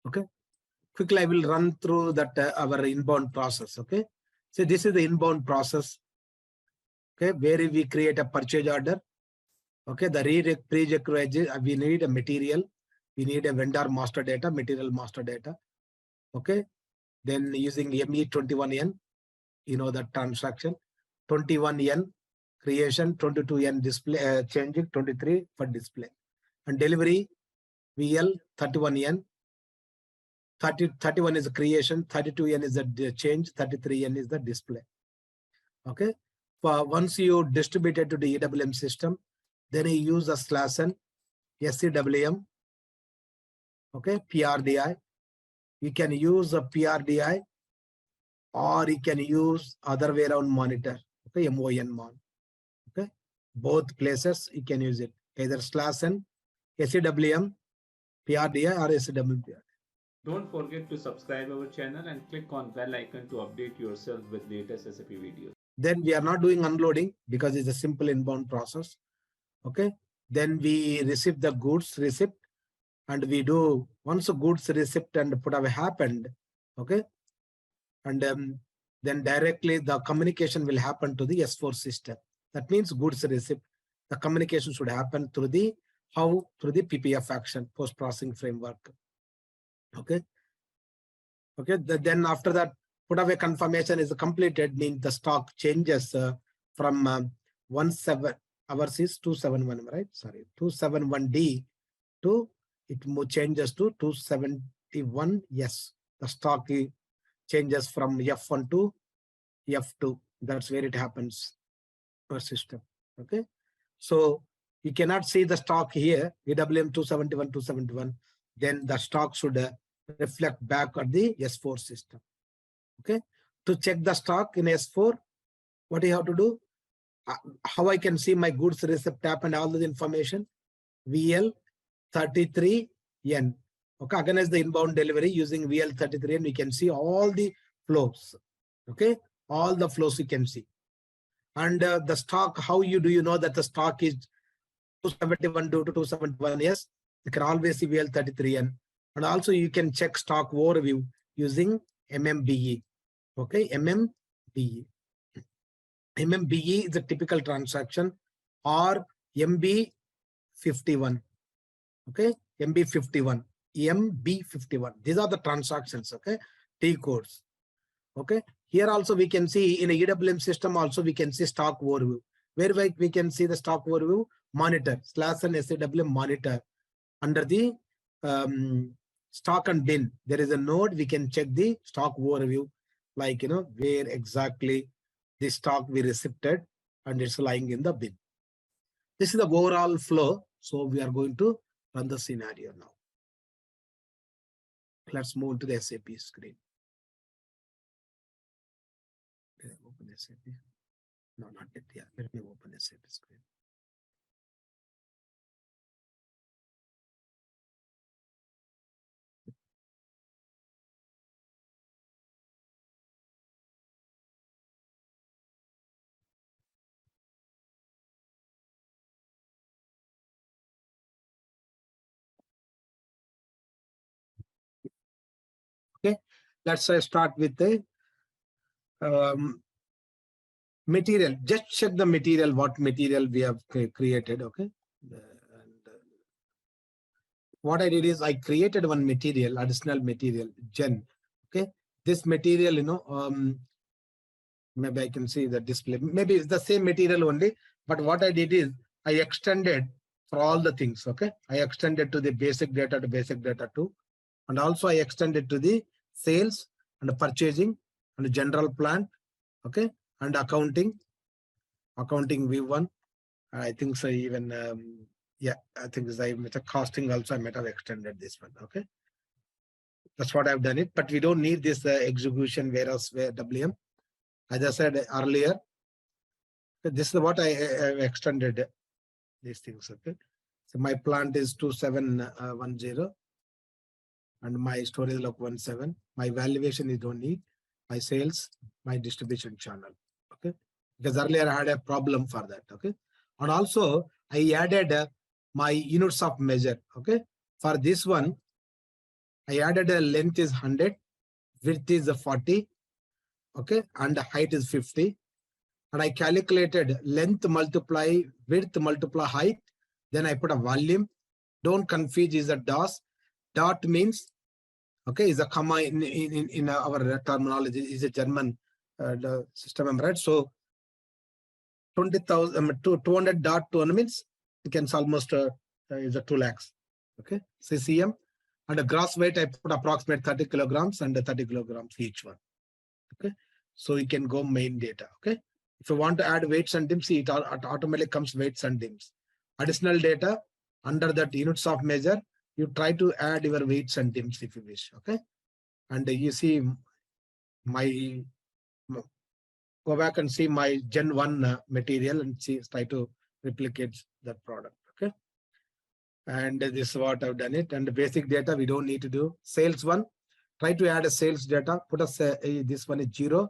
Okay. Quickly, I will run through that our inbound process. Okay. So this is the inbound process. Okay, where we create a purchase order. Okay, the prerequisite, we need a material, we need a vendor master data, material master data. Okay, then using ME21N, you know the transaction, 21N creation, 22N display, changing, 23 for display. And delivery, VL, 31N, 31 is the creation, 32N is the change, 33N is the display. Okay, once you distribute it to the EWM system, then you use a /n, SAP EWM, okay, PRDI. You can use a PRDI or you can use other way around monitor, okay, MON. Okay, both places you can use it, either /n, SAP EWM, PRDI or SAP EWM. Don't forget to subscribe our channel and click on bell icon to update yourself with latest SAP videos. Then we are not doing unloading because it's a simple inbound process. Okay, then we receive the goods receipt, and we do once the goods receipt and put away happened. Okay, and then directly the communication will happen to the S4 system. That means goods receipt. The communication should happen through the through the PPF action, post processing framework. Okay. Okay. Then after that, put away confirmation is completed, means the stock changes from 17 hours is 271, right? Sorry, 271D to it changes to 271. Yes, the stock changes from F1 to F2. That's where it happens per system. Okay. So you cannot see the stock here, EWM 271, 271. Then the stock should reflect back at the S4 system. Okay. To check the stock in S4, what you have to do? How I can see my goods receipt tab and all the information? VL 33N. Okay, again as the inbound delivery using VL33N, we can see all the flows. Okay, all the flows you can see. And the stock, how do you know that the stock is 271 due to 271? Yes, you can always see VL33N. And also you can check stock overview using MMBE. Okay, MMBE. MMBE is a typical transaction, or MB51. Okay, MB51, MB51. These are the transactions. Okay, T codes. Okay, here also we can see in a EWM system also we can see stock overview. Where we can see the stock overview? Monitor /n SAP EWM monitor. Under the stock and bin, there is a node we can check the stock overview, like where exactly the stock we received and it's lying in the bin. This is the overall flow. So we are going to run the scenario now. Let's move to the SAP screen. Open SAP. No, not yet. Yeah, let me open SAP screen. Okay, let's start with the material. Just check the material, what material we have created. Okay, what I did is I created one material, additional material, Gen. Okay, this material, maybe I can see the display. Maybe it's the same material only, but what I did is I extended for all the things. Okay, I extended to the basic data to basic data 2, and also I extended to the sales and purchasing and general plant. Okay, and accounting V1. I think so. Even yeah, I think the costing also I might have extended this one. Okay, that's what I've done it. But we don't need this execution warehouse WM. As I said earlier, this is what I extended these things. Okay, so my plant is 2710, and my storage log 17. My valuation is don't need. My sales, my distribution channel. Okay, because earlier I had a problem for that. Okay, and also I added my units of measure. Okay, for this one, I added a length is 100, width is 40, okay, and the height is 50. And I calculated length multiply width multiply height. Then I put a volume. Don't confuse is a DOS. Dot means, okay, is a comma in our terminology, is a German the system, right? So 20,000 to 200 dot 200 means it can almost is a 2 lakhs. Okay, CCM. And the gross weight I put approximate 30 kilograms and 30 kilograms each one. Okay, so you can go main data. Okay, if you want to add weights and dims, it automatically comes weights and dims. Additional data under that units of measure, you try to add your weights and dims if you wish. Okay, and you see my go back and see my Gen 1 material and see try to replicate that product. Okay, and this is what I've done it. And the basic data we don't need to do. Sales one, try to add a sales data. Put a this one is 0.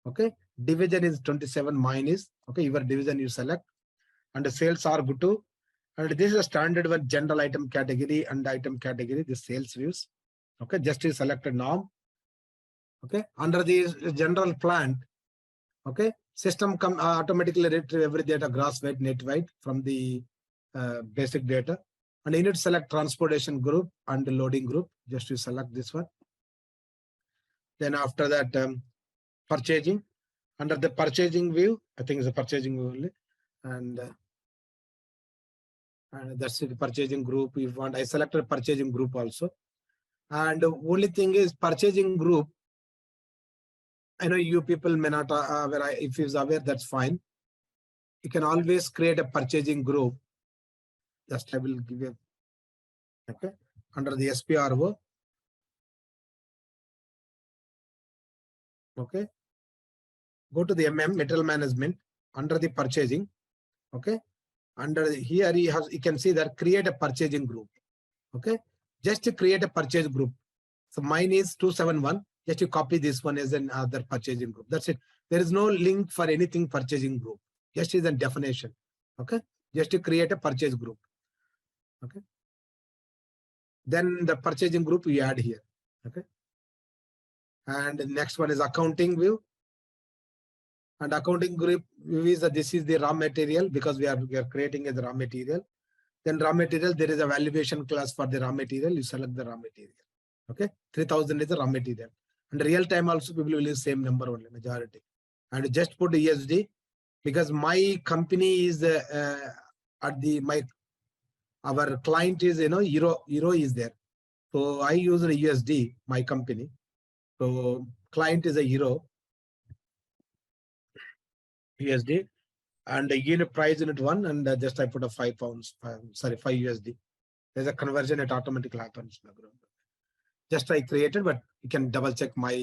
Okay, division is 27 minus. Okay, your division you select, and the sales are good too. And this is a standard one, general item category and item category. The sales views. Okay, just you select a norm. Okay, under the general plant. Okay, system come automatically retrieve every data, gross weight, net weight from the basic data. And you need to select transportation group and the loading group. Just to select this one. Then after that, purchasing. Under the purchasing view, I think it's a purchasing view only. And that's it, purchasing group. If you want, I selected purchasing group also. And the only thing is purchasing group. I know you people may not, if you're aware, that's fine. You can always create a purchasing group. Just I will give you, okay, under the SPRO. Okay, go to the material management under the purchasing. Okay, under here you can see that create a purchasing group. Okay, just to create a purchase group. So mine is 271. Just you copy this one as another purchasing group. That's it. There is no link for anything purchasing group. Just is a definition. Okay, just to create a purchase group. Okay, then the purchasing group you add here. Okay, and the next one is accounting view. And accounting group is this is the raw material because we are creating as raw material. Then raw material, there is a valuation class for the raw material. You select the raw material. Okay, 3000 is the raw material. And real time also people will use same number only, majority. And just put USD because my company is our client is euro is there. So I use a USD, my company. So client is a euro. USD and the unit price unit 1 and just I put a 5 pounds, 5 USD. There's a conversion, it automatically happens. Just I created, but you can double check my,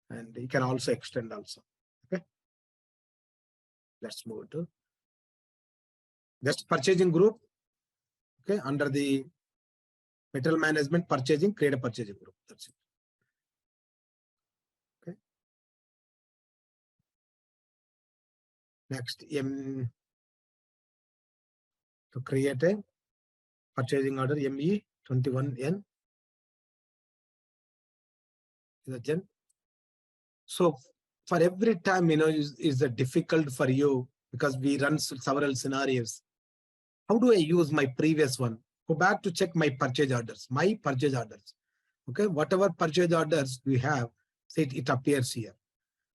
and you can also extend also. Okay. Let's move to just purchasing group. Okay. Under the material management purchasing, create a purchasing group. That's it. Okay. Next, to create a purchasing order ME21N is a gen. So for every time, is difficult for you because we run several scenarios. How do I use my previous one? Go back to check my purchase orders, Okay, whatever purchase orders we have, see it appears here.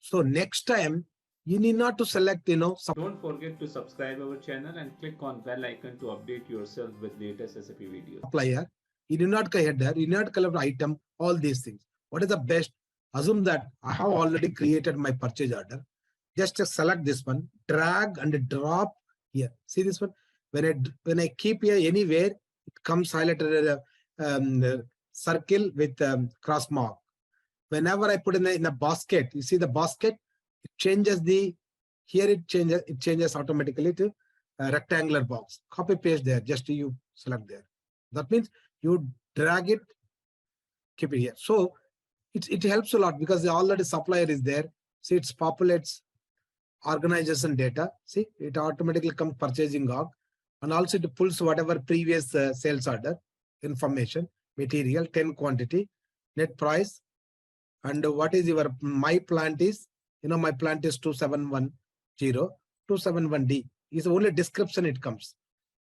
So next time, you need not to select, Don't forget to subscribe our channel and click on bell icon to update yourself with latest SAP videos. Supplier, you do not collect header, you do not collect item, all these things. What is the best? Assume that I have already created my purchase order. Just select this one, drag and drop here. See this one? When I keep here anywhere, it comes highlighted circle with cross mark. Whenever I put in a basket, you see the basket, it changes it changes automatically to a rectangular box. Copy paste there, just you select there. That means you drag it, keep it here. So it helps a lot because the already supplier is there. See, it populates organization data. See, it automatically comes purchasing org, and also it pulls whatever previous sales order information. material, 10 quantity, net price, and what is your, my plant is, my plant is 2710, 271D is only description it comes.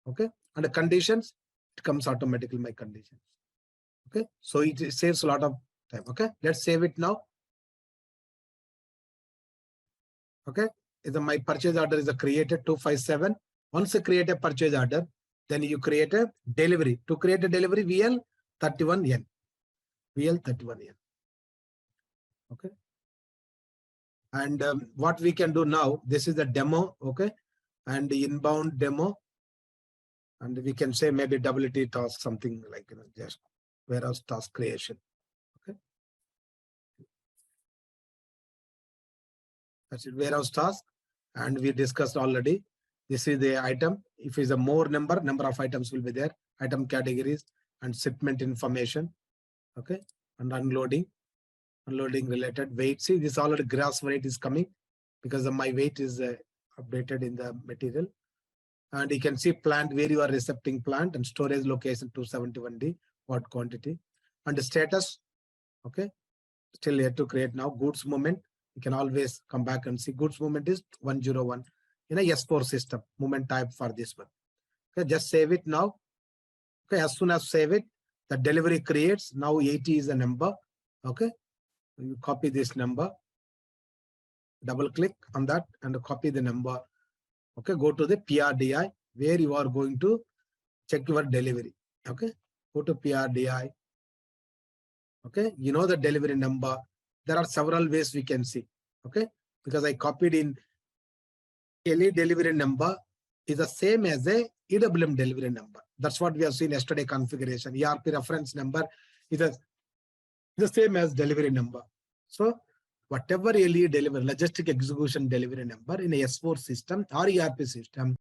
Okay. And the conditions, it comes automatically, my conditions. Okay. So it saves a lot of time. Okay. Let's save it now. Okay. My purchase order is created 257. Once you create a purchase order, then you create a delivery. To create a delivery, VL31N. VL31N. Okay. And what we can do now, this is the demo. Okay. And the inbound demo. And we can say maybe WT task, something like, just warehouse task creation. Okay. That's it, warehouse task. And we discussed already. This is the item. If it's a more number of items will be there. Item categories and shipment information. Okay. And unloading related weight. See, this already gross weight is coming because of my weight is updated in the material. And you can see plant where you are recepting plant and storage location 271D, what quantity and the status. Okay. Still yet to create now. Goods movement. You can always come back and see goods movement is 101 in a S4 system. Movement type for this one. Okay. Just save it now. Okay. As soon as save it, the delivery creates. Now 80 is a number. Okay. You copy this number, double click on that and copy the number. Okay, go to the PRDI where you are going to check your delivery. Okay, go to PRDI. Okay, the delivery number. There are several ways we can see. Okay, because I copied in LE delivery number is the same as a EWM delivery number. That's what we have seen yesterday configuration. ERP reference number is the same as delivery number. So whatever LE delivery, logistic execution delivery number in a S4 system or ERP system,